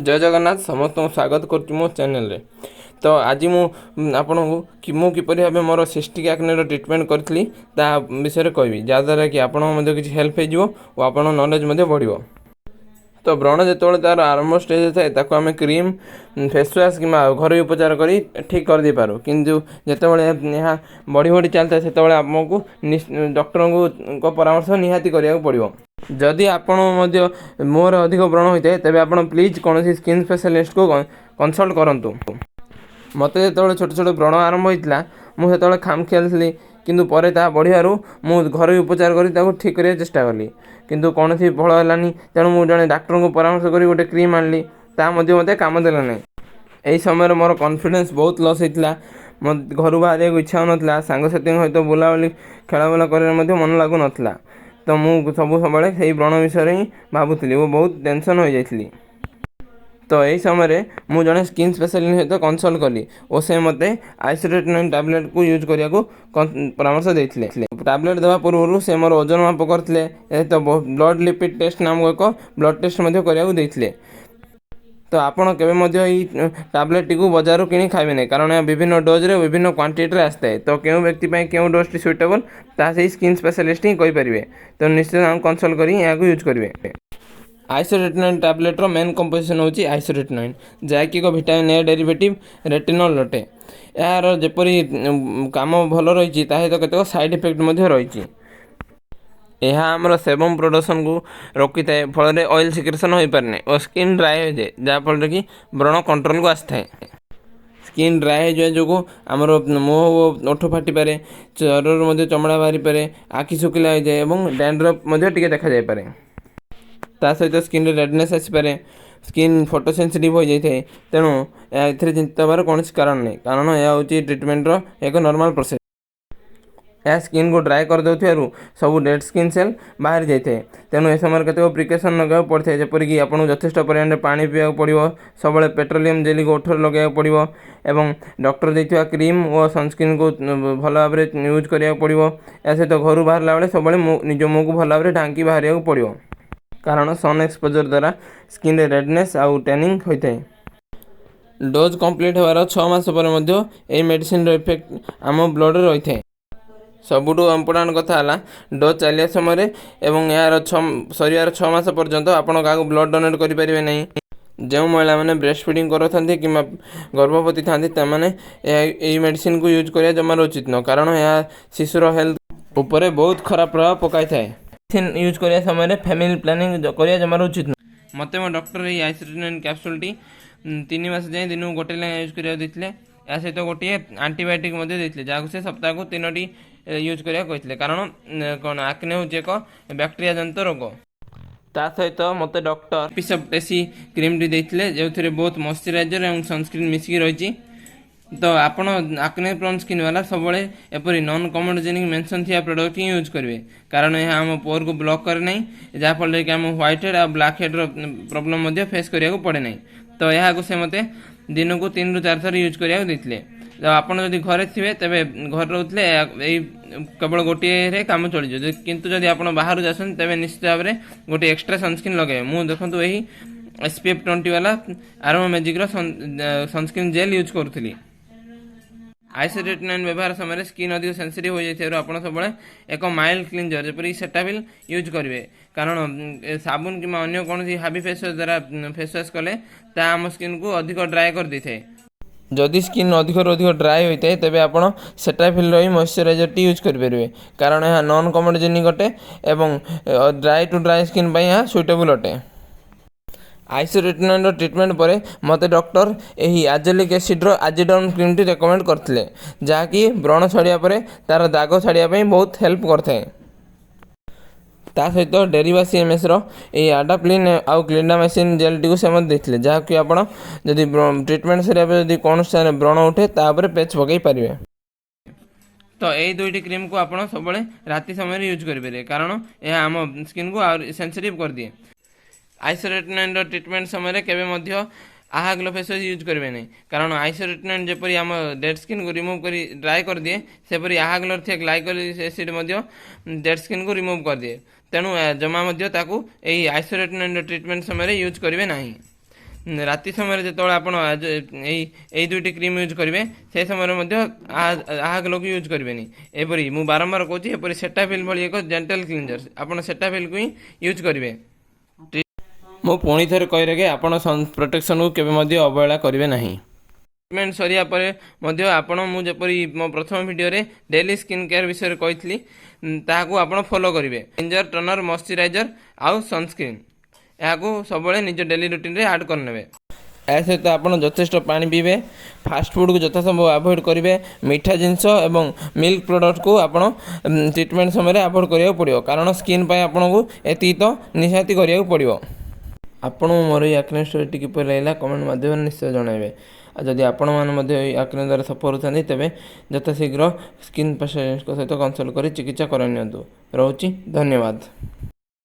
जय जगन्नाथ समस्त स्वागत कर मो चैनल रे। तो आज आपन को मु किपरि भाबे मोर सिस्टिक एक्ने ट्रीटमेंट करी विषय कहबी जहाँद्वारा कि आपन किसी हेल्प हो और आपन नॉलेज बढ़ो। तो व्रण जो तार आरंभ स्टेज थाए ताको आम क्रीम फेसवाश कि घर उपचार कर ठीक कर दे पारू किंतु जितेबाला यहाँ बढ़ी बढ़ी चलता है से आमको डॉक्टर को परामर्श निहाती करा पड़ो। जदि आपण मोर अधिक व्रण होता है तेज आप प्लीज कौन स्किन स्पेशलिस्ट को कंसल्ट करूँ। मत जो छोट छोट व्रण आरंभ होता मुझे खाम ख्याल थी किंतु पर बढ़िया मु घर उपचार कर ठीक करने चेष्टा कली किंतु कौन फल है तेणु मुझे जड़े डाक्टर को परामर्श कर गोटे क्रीम आनी मत काम देला ना। यही समय मोर कॉन्फिडेंस बहुत लॉस होता मत घर बाहर इच्छा हो ना सांगसाथी सहित बुलाबुली खेला कर मन लगुन। तो मुझे सब व्रण विषय ही भावुली वो बहुत टेंशन हो जाती। तो यही समय मुझे जड़े स्किन स्पेशलिस्ट सहित कंसल्ट कली और से मत आइसोरेटिन टैबलेट को यूज करने को परामर्श देते। टैबलेट देवा पूर्व से मोर ओजन माप करते तो ब्लड लिपिड टेस्ट नामक एक ब्लड टेस्ट करते। तो आपड़ के टैबलेट टी बजार कि खाइबे नहीं कारण विभिन्न डोज रे विभिन्न क्वांटिटी आसता है। तो क्यों व्यक्ति क्यों डोज टी सुइटेबल ताकि स्किन स्पेशलिस्ट ही कहींपर। तो निश्चित कंसल्ट कर यूज करेंगे। आइसोरेटिन टैबलेट रो मेन कंपोजिशन होची आइसोरेटिन जहाँकि एक विटामिन ए डेरिवेटिव रेटिनॉल अटे। यार जेपरी काम भल रही सहित केतक साइड इफेक्ट रही। यह आमर सेबम प्रोडक्शन को रोकी थाए फल ऑयल सिक्रेशन हो पारे और स्किन ड्राए हो जाए जहाँफल कि व्रण कंट्रोल को आसता है। स्किन ड्राए हो जाए जो आमर मुह ओठ फाटी पारे चरर चमड़ा बाहरी पारे आखि शुखिला हो जाए और डैंड्रफ टे देखा जाए पारे। ता सहित स्किन रेडनेस आसपे स्किन फोटो सेंसिटिव हो जाए तेणु ए चिंता हबार कौन कारण नहीं कारण यह हूँ ट्रीटमेंट एक नॉर्मल प्रोसेस। यह स्किन को ड्राए कर दे सब डेड स्किन सेल बाहर जाए तेणु ए समय केत प्रिकसन लगे पड़ता है जपरिक आपको यथेष परिमाण पानी पीवा पड़ो सब पेट्रोलियम जेली को ओठर लगे पड़ो एवं डॉक्टर देथिबा क्रीम और सनस्क्रीन को भल भाव यूज करा पड़ो। या सहित घर बाहर बेले सब निज मुँह को भल भाव ढांकी बाहर पड़ो कारण सन एक्सपोजर द्वारा स्किन रेडनेस आउ टैनिंग होता है। डोज कंप्लीट होवार 6 मास पर यह मेडिसिन इफेक्ट आम ब्लड रही है। सबुठ इम्पोर्टाट कथा है डोज चलिया समय एवं यार सर 6 मास पर्यंत आपड़ क्या ब्लड डोनेट करेंगे नहीं। जो महिला मैंने ब्रेस्ट फीडिंग करते कि गर्भवती था यही मेडिसिन को यूज करा जमार उचित न कारण यह शिशुर हेल्थ उपर बहुत खराब प्रभाव पकाई थाए। मेडिसिन यूज करिया समय फैमिली प्लानिंग करिया जमार उचित न। मत मो डॉक्टर ये आइसोरेटिन कैप्सूल टी 3 मास जाए दिन को गोटे लेखा यूज करा देते। या सहित गोटे आंटीबायोटिक देते जहाँ से सप्ताह को 3टी यूज करा कहते कारण कौन आक्ने हूँ एक बैक्टेरिया जनित रोग। ता सहित मत डॉक्टर पिसपटेसी क्रीम टी देते जो बहुत मॉइस्चराइजर और सनस्क्रीन मिसिकी रही। तो आपण आक्ने प्रोन स्किन वाला सब एपरी नॉन कमोडोजेनिक मेंशन थिया प्रोडक्ट ही यूज करेंगे कारण यह आम पोर को ब्लॉक करे नहीं जहाँफल कि आम व्हाइट हेड और ब्लैक हेड प्रॉब्लम फेस करिया पड़े नहीं। तो यह से मत दिन को 3 ରୁ 4 थर यूज करा देते। तो आपड़ जब घरे थे तेरे घर रोते केवल गोटे कम चल जाए किंतु जब आप बाहर जासन तेज निश्चित भाव में गोटे एक्सट्रा सनस्क्रीन लगे मुझे देखो यही SPF 20 वाला आरोमा मैजिक सनस्क्रीन जेल यूज करूली। आइसोरेटिन व्यवहार समय स्किन अधिक सेंसिटिव हो जाए आप सब एक माइल्ड क्लींजर जपरी सेटाफिल यूज करेंगे कारण साबुन कि अन्य कौन हाबी फेसवाश द्वारा फेसवाश कले आम स्किन को अधिक ड्राए कर दे थाए। जदि स्किन अधिक ड्राए होता है तेज आप सेटाफिल ही मॉइस्चराइजर टी यूज करेंगे कारण यह नॉन कमोडोजेनिक अटे और ड्राए टू ड्राए स्किन यह सुइटेबल अटे। आइसोरेटिन ट्रीटमेंट पर मत डॉक्टर यही आजेलिक एसिड आजिडर्म क्रीम टी रेकमेंड करते जहाँकि व्रण छाड़ा पर तार दाग छाड़ापी बहुत हेल्प करते। ता सहित डेरिवा CMS ये आडाप्लिन आउ क्लिंडामाइसिन जेल टी से देते जहाँकि आप ट्रीटमेंट सर कौन स्थान व्रण उठे तापर पेच पकई पारे। तो यही 2टी क्रीम को आप सब राति समय यूज करेंगे कारण यह आम स्किन को सेंसिटिव कर दिए। आइसोरेटिन ट्रीटमेंट समय केवे आहा ग्लो फेस यूज करेंगे नहीं कारण आइसोरेटिन जपरी आम डेड स्किन को रिमूव कर ड्राए कर दिए सेपरी आहा ग्लोर थे ग्लाइकोलिक एसिड डेड स्किन को रिमूव कर दिए तेणु जमा यही आइसोरेटिन ट्रीटमेंट समय यूज करेंगे नहीं। ରାତି ସମୟରେ ଯେତେବେଳେ ଆପଣ ଏଇ ଦୁଇଟି କ୍ରିମ୍ ୟୁଜ୍ କରିବେ ସେ ସମୟରେ ମଧ୍ୟ ଆହା ଗ୍ଲୋକୁ ୟୁଜ୍ କରିବେନି। ଏପରି ମୁଁ ବାରମ୍ବାର କହୁଛି, ଏପରି ସେଟାଫିଲ୍ ଭଳି ଏକ ଜେଣ୍ଟାଲ୍ କ୍ଲିନଜର୍ ଆପଣ ସେଟାଫିଲ୍କୁ ହିଁ ୟୁଜ୍ କରିବେ। ମୁଁ ପୁଣି ଥରେ କହିରେ କି ଆପଣ ସନ୍ ପ୍ରୋଟେକ୍ସନ୍କୁ କେବେ ମଧ୍ୟ ଅବହେଳା କରିବେ ନାହିଁ। ଟ୍ରିଟମେଣ୍ଟ ସରିବା ପରେ ମଧ୍ୟ ଆପଣ ମୁଁ ଯେପରି ମୋ ପ୍ରଥମ ଭିଡ଼ିଓରେ ଡେଲି ସ୍କିନ୍ କେୟାର ବିଷୟରେ କହିଥିଲି ତାହାକୁ ଆପଣ ଫଲୋ କରିବେ। କ୍ଲିନଜର୍, ଟନର୍, ମଶ୍ଚରାଇଜର୍ ଆଉ ସନସ୍କ୍ରିନ୍ ଏହାକୁ ସବୁବେଳେ ନିଜ ଡେଲି ରୁଟିନ୍ରେ ଆଡ଼୍ କରିନେବେ। ଏହା ସହିତ ଆପଣ ଯଥେଷ୍ଟ ପାଣି ପିଇବେ, ଫାଷ୍ଟଫୁଡ଼କୁ ଯଥାସମ୍ଭବ ଆଭଏଡ଼ କରିବେ, ମିଠା ଜିନିଷ ଏବଂ ମିଲ୍କ ପ୍ରଡ଼କ୍ଟକୁ ଆପଣ ଟ୍ରିଟମେଣ୍ଟ ସମୟରେ ଆଭଏଡ଼ କରିବାକୁ ପଡ଼ିବ, କାରଣ ସ୍କିନ୍ ପାଇଁ ଆପଣଙ୍କୁ ଏତିକି ତ ନିହାତି କରିବାକୁ ପଡ଼ିବ। ଆପଣଙ୍କୁ ମୋର ଏଇ ଆକ୍ନେ ଷ୍ଟୋରିଟି କିପରି ଲାଗିଲା କମେଣ୍ଟ ମାଧ୍ୟମରେ ନିଶ୍ଚୟ ଜଣାଇବେ। ଆଉ ଯଦି ଆପଣମାନେ ମଧ୍ୟ ଏଇ ଆକ୍ନେ ଦ୍ୱାରା ସଫର ହେଉଛନ୍ତି ତେବେ ଯଥାଶୀଘ୍ର ସ୍କିନ୍ ସ୍ପେଶାଲିଷ୍ଟଙ୍କ ସହିତ କନସଲ୍ଟ କରି ଚିକିତ୍ସା କରାଇ ନିଅନ୍ତୁ। ରହୁଛି, ଧନ୍ୟବାଦ।